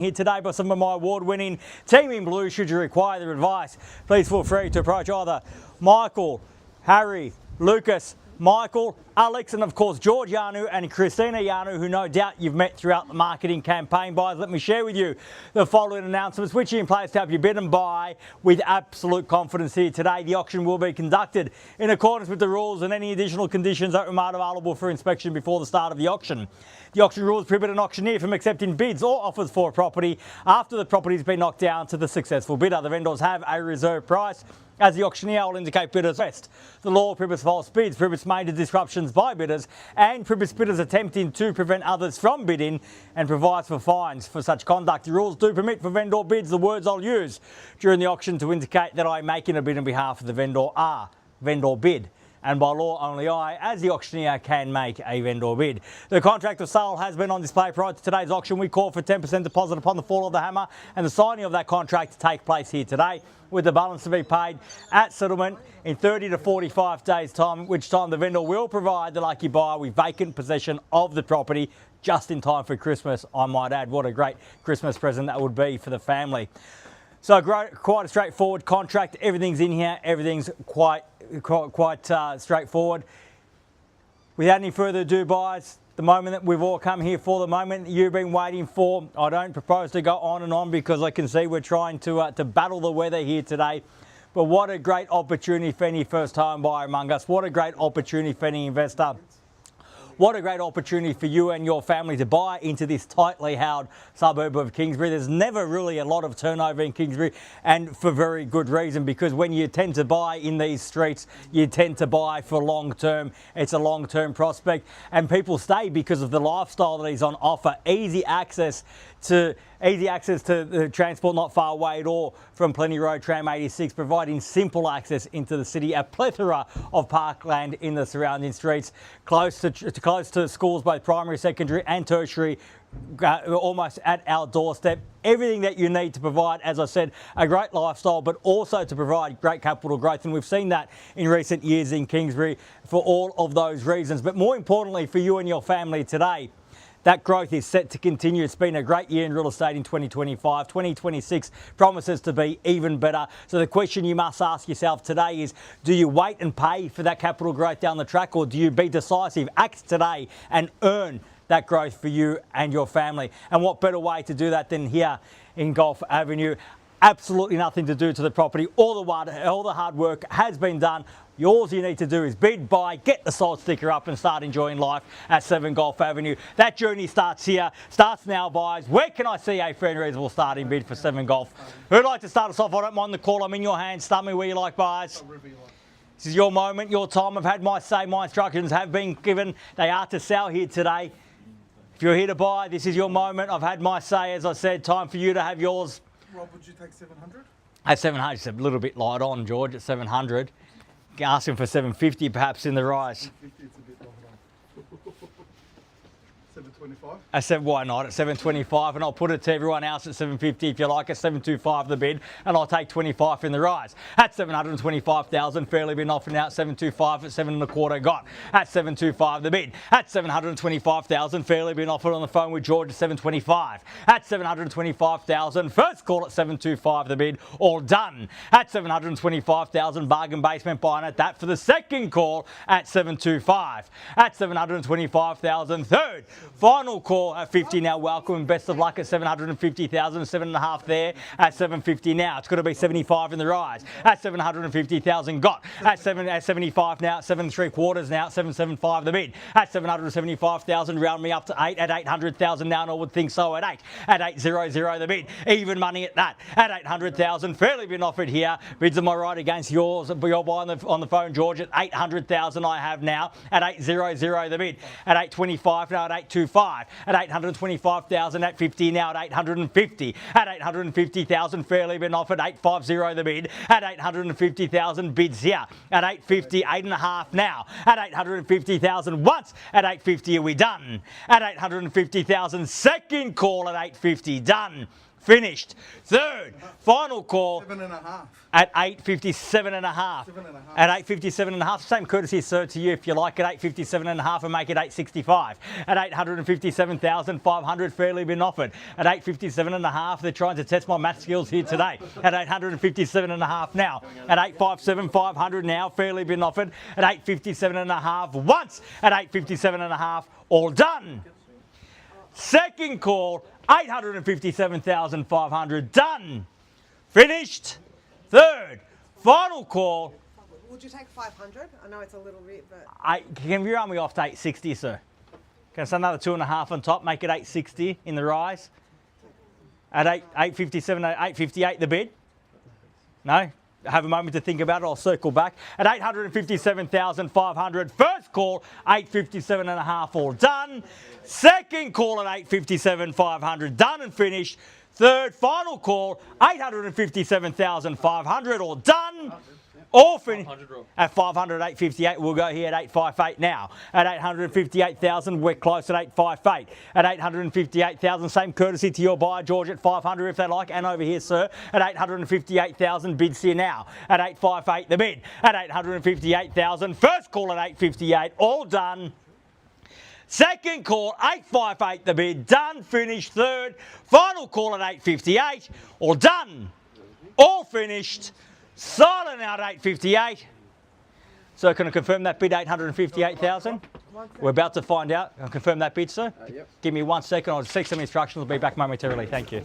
Here today by some of my award-winning team in blue. Should you require their advice, please feel free to approach either Michael, Harry, Lucas, Michael, Alex, and of course George Ioannou and Christina Ioannou, who no doubt you've met throughout the marketing campaign. Guys, let me share with you the following announcements, which are in place to help you bid and buy with absolute confidence here today. The auction will be conducted in accordance with the rules and any additional conditions that are made available for inspection before the start of the auction. The auction rules prohibit an auctioneer from accepting bids or offers for a property after the property has been knocked down to the successful bidder. The vendors have a reserve price, as the auctioneer will indicate bidders' best. The law prohibits false bids, prohibits major disruptions by bidders, and prohibits bidders attempting to prevent others from bidding, and provides for fines for such conduct. The rules do permit for vendor bids. The words I'll use during the auction to indicate that I'm making a bid on behalf of the vendor are vendor bid. And by law, only I, as the auctioneer, can make a vendor bid. The contract of sale has been on display prior to today's auction. We call for 10% deposit upon the fall of the hammer and the signing of that contract to take place here today, with the balance to be paid at settlement in 30 to 45 days' time, which time the vendor will provide the lucky buyer with vacant possession of the property just in time for Christmas, I might add. What a great Christmas present that would be for the family. So quite a straightforward contract. Everything's in here. Everything's quite straightforward. Without any further ado, guys, the moment that we've all come here for, the moment that you've been waiting for. I don't propose to go on and on because I can see we're trying to battle the weather here today. But what a great opportunity for any first home buyer among us. What a great opportunity for any investor. What a great opportunity for you and your family to buy into this tightly held suburb of Kingsbury. There's never really a lot of turnover in Kingsbury, and for very good reason, because when you tend to buy in these streets, you tend to buy for long term. It's a long-term prospect, and people stay because of the lifestyle that is on offer. Easy access to the transport not far away at all from Plenty Road Tram 86, providing simple access into the city. A plethora of parkland in the surrounding streets, close to schools, both primary, secondary and tertiary, almost at our doorstep. Everything that you need to provide, as I said, a great lifestyle, but also to provide great capital growth. And we've seen that in recent years in Kingsbury for all of those reasons. But more importantly for you and your family today, that growth is set to continue. It's been a great year in real estate in 2025. 2026 promises to be even better. So the question you must ask yourself today is, do you wait and pay for that capital growth down the track, or do you be decisive, act today and earn that growth for you and your family? And what better way to do that than here in Gulf Avenue? Absolutely nothing to do to the property. All the hard work has been done. All you need to do is bid, buy, get the sold sticker up and start enjoying life at 7 Gulf Avenue. That journey starts here, starts now, buyers. Where can I see a fair and reasonable starting bid for 7 Gulf? Who'd like to start us off? I don't mind the call. I'm in your hands. Start me where you like, buyers. This is your moment, your time. I've had my say. My instructions have been given. They are to sell here today. If you're here to buy, this is your moment. I've had my say, as I said. Time for you to have yours. Rob, would you take 700? At 700, it's a little bit light on, George, at 700. Asking for 750 perhaps in the rise. 750, it's a bit light on. 725? I said, why not at 725, and I'll put it to everyone else at 750 if you like. At 725 the bid, and I'll take 25 in the rise. At 725,000, fairly been offered now at 725 at 7.25 got. At 725 the bid. At 725,000, fairly been offered on the phone with George at 725. At 725,000, first call at 725 the bid, all done. At 725,000, bargain basement buying at that for the second call at 725. At 725,000, third, final call at 50 now. Welcome and best of luck at 750,000, 7.5 there at 750 now. It's going to be 75 in the rise. At 750,000 got. At 75 now. At 7.75 now. At 775 the bid. At 775,000, round me up to 8 at 800,000 now, and I would think so at 8. At 800 the bid. Even money at that. At 800,000, fairly been offered here. Bids on my right against yours. You're buying on the phone, George, at 800,000 I have now. At 800 the bid. At 825 now. At 825. At 825,000 at 50 now. At 850. At 850,000, fairly been offered. 850 the bid. At 850,000, bids here. At 850, 8.5 now. At 850,000 once. At 850 are we done. At 850,000, second call at 850 done. finished. Third, final call 7.5. at 8.57.5. 7.5. At 8.57.5, same courtesy, sir, to you if you like, at 8.57.5 and make it 8.65. At 857,500, fairly been offered. At 8.57.5, they're trying to test my math skills here today. At 857.5 now. At 8.57,500 now, fairly been offered. At 8.57.5 once. At 8.57.5, all done. Second call, 857,500, done. Finished. Third, final call. Would you take 500? I know it's a little bit, but... Can you run me off to 860, sir? Can I say another 2.5 on top, make it 860 in the rise? At 857, 858 the bid? No? Have a moment to think about it, I'll circle back. At 857,500, first call, 857.5, all done. Second call at 857,500, done and finished. Third, final call, 857,500, all done. All finished. At 500, 858, we'll go here at 858 now. At 858,000, we're close at 858. At 858,000, same courtesy to your buyer, George, at 500 if they like, and over here, sir, at 858,000, bids here now. At 858, the bid. At 858,000, first call at 858, all done. Second call, 858 the bid, done, finished. Third, final call at 858, all done, all finished. Silent out 858. So can I confirm that bid 858,000? We're about to find out. Can I confirm that bid, sir? Yep. Give me 1 second. I'll seek some instructions. I'll be back momentarily. Thank you.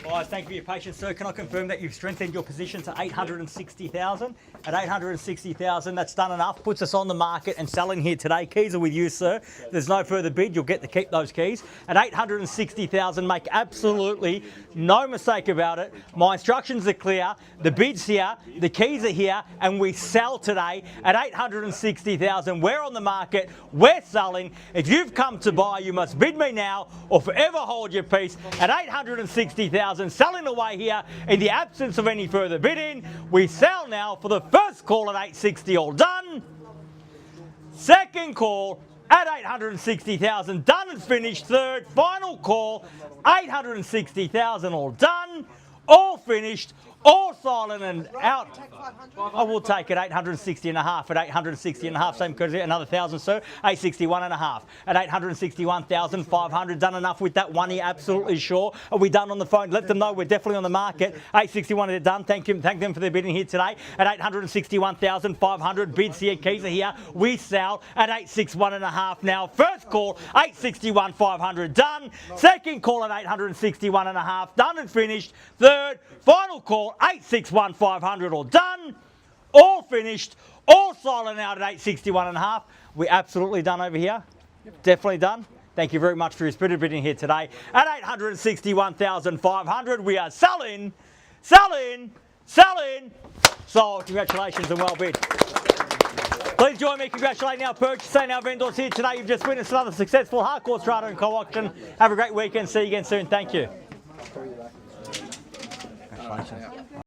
Guys, thank you for your patience, sir. Can I confirm that you've strengthened your position to 860,000? At 860,000, that's done enough. Puts us on the market and selling here today. Keys are with you, sir. There's no further bid. You'll get to keep those keys. At 860,000, make absolutely no mistake about it. My instructions are clear. The bid's here, the keys are here, and we sell today at 860,000. We're on the market. We're selling. If you've come to buy, you must bid me now or forever hold your peace. At 860,000, selling away here in the absence of any further bidding. We sell now for the first call at 860, all done. Second call at 860,000, done and finished. Third, final call, 860,000, all done, all finished, all silent and out. Take 500. I will take it 860 and a half at 860 and a half. Same because another 1,000, sir. 861 and a half at 861,500. Done enough with that one here, absolutely sure. Are we done on the phone? Let them know we're definitely on the market. 861 is done. Thank them for their bidding here today at 861,500. Bids here, keys are here. We sell at 861 and a half now. First call 861,500 done. Second call at 861 and a half done and finished. Third final call 861,500 all done, all finished, all silent out at 861 and a half. We're absolutely done over here. Definitely done. Thank you very much for your spirited bidding here today at 861,500. We are selling. Sold. Congratulations and well bid. Please join me congratulating our purchaser and our vendors here today. You've just witnessed another successful Harcourts Rata and co-auction. Have a great weekend. See you again soon. Thank you. Congratulations.